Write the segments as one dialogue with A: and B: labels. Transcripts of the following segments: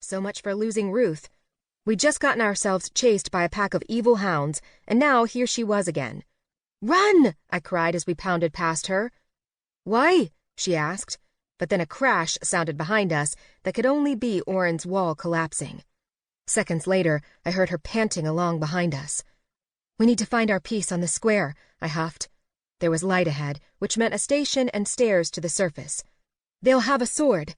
A: so much for losing Ruth. We'd just gotten ourselves chased by a pack of evil hounds, and now here she was again. "Run!" I cried as we pounded past her. "Why?" she asked, but then a crash sounded behind us that could only be Orin's wall collapsing. Seconds later, I heard her panting along behind us. "We need to find our piece on the square," I huffed. There was light ahead, which meant a station and stairs to the surface. "They'll have a sword."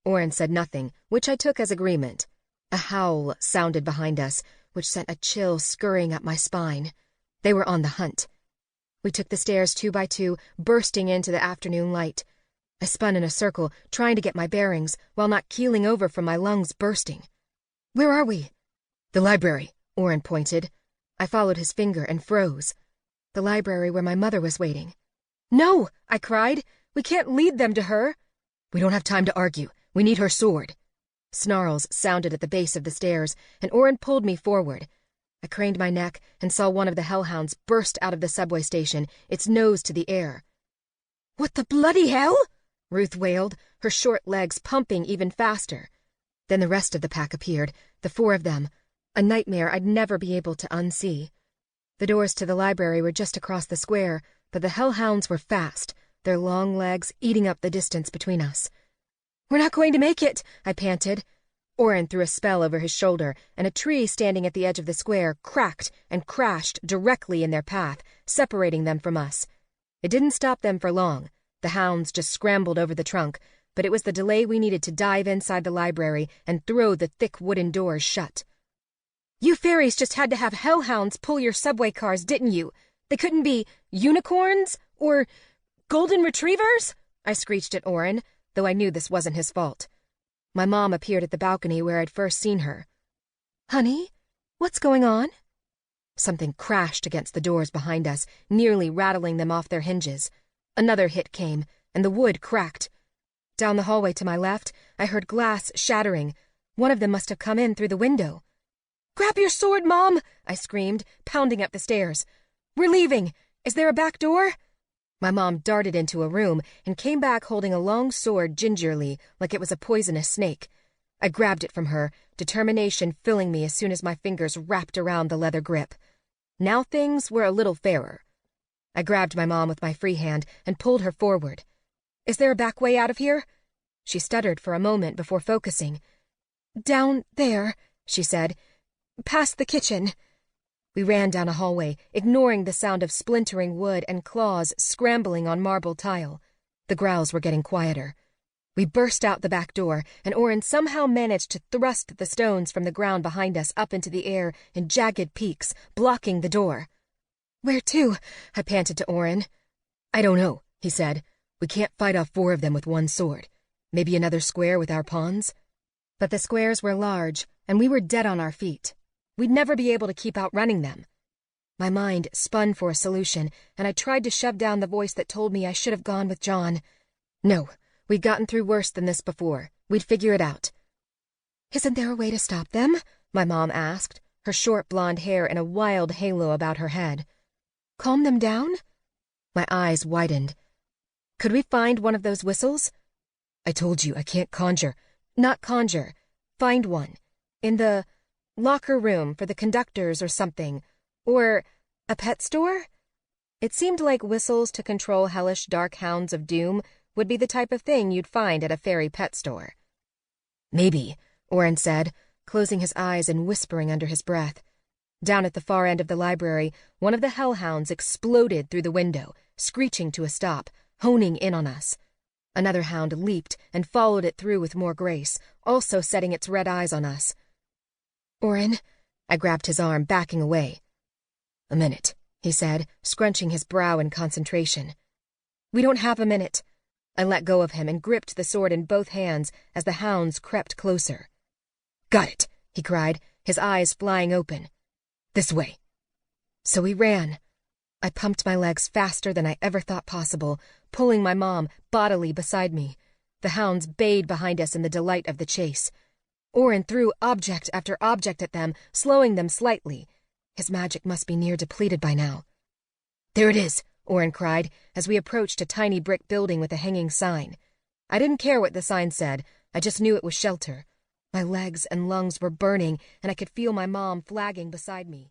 A: Orin said nothing, which I took as agreement. A howl sounded behind us, which sent a chill scurrying up my spine. They were on the hunt. We took the stairs 2 by 2, bursting into the afternoon light. I spun in a circle, trying to get my bearings, while not keeling over from my lungs bursting. "Where are we?" "The library," Orin pointed. I followed his finger and froze. The library where my mother was waiting. "No!" I cried. "We can't lead them to her." "We don't have time to argue. We need her sword." Snarls sounded at the base of the stairs, and Orin pulled me forward. I craned my neck and saw one of the hellhounds burst out of the subway station, its nose to the air. "What the bloody hell?" Ruth wailed, her short legs pumping even faster. Then the rest of the pack appeared, the 4 of them, a nightmare I'd never be able to unsee. The doors to the library were just across the square, but the hellhounds were fast, their long legs eating up the distance between us. "We're not going to make it," I panted. Orin threw a spell over his shoulder, and a tree standing at the edge of the square cracked and crashed directly in their path, separating them from us. It didn't stop them for long. The hounds just scrambled over the trunk, but it was the delay we needed to dive inside the library and throw the thick wooden doors shut. "You fairies just had to have hellhounds pull your subway cars, didn't you? They couldn't be unicorns or golden retrievers?" I screeched at Orin, though I knew this wasn't his fault. My mom appeared at the balcony where I'd first seen her. "Honey, what's going on?" Something crashed against the doors behind us, nearly rattling them off their hinges. Another hit came, and the wood cracked. Down the hallway to my left, I heard glass shattering. One of them must have come in through the window. "Grab your sword, Mom!" I screamed, pounding up the stairs. "We're leaving. Is there a back door?" My mom darted into a room and came back holding a long sword gingerly, like it was a poisonous snake. I grabbed it from her, determination filling me as soon as my fingers wrapped around the leather grip. Now things were a little fairer. I grabbed my mom with my free hand and pulled her forward. "Is there a back way out of here?" She stuttered for a moment before focusing. "Down there," she said. "Past the kitchen." We ran down a hallway, ignoring the sound of splintering wood and claws scrambling on marble tile. The growls were getting quieter. We burst out the back door, and Orin somehow managed to thrust the stones from the ground behind us up into the air in jagged peaks, blocking the door. "Where to?" I panted to Orin. "I don't know," he said. "We can't fight off 4 of them with one sword. Maybe another square with our pawns?" But the squares were large, and we were dead on our feet. We'd never be able to keep outrunning them. My mind spun for a solution, and I tried to shove down the voice that told me I should have gone with John. No, we'd gotten through worse than this before. We'd figure it out. "Isn't there a way to stop them?" my mom asked, her short blonde hair in a wild halo about her head. "Calm them down?" My eyes widened. "Could we find one of those whistles?" "I told you I can't conjure." "Not conjure. Find one. In the locker room for the conductors or something. Or a pet store?" It seemed like whistles to control hellish dark hounds of doom would be the type of thing you'd find at a fairy pet store. "Maybe," Orin said, closing his eyes and whispering under his breath. Down at the far end of the library, one of the hellhounds exploded through the window, screeching to a stop, honing in on us. Another hound leaped and followed it through with more grace, also setting its red eyes on us. "Orin," I grabbed his arm, backing away. "A minute," he said, scrunching his brow in concentration. "We don't have a minute." I let go of him and gripped the sword in both hands as the hounds crept closer. "Got it," he cried, his eyes flying open. "This way." So we ran. I pumped my legs faster than I ever thought possible, pulling my mom bodily beside me. The hounds bayed behind us in the delight of the chase. Orin threw object after object at them, slowing them slightly. His magic must be near depleted by now. "There it is," Orin cried, as we approached a tiny brick building with a hanging sign. I didn't care what the sign said, I just knew it was shelter. My legs and lungs were burning, and I could feel my mom flagging beside me.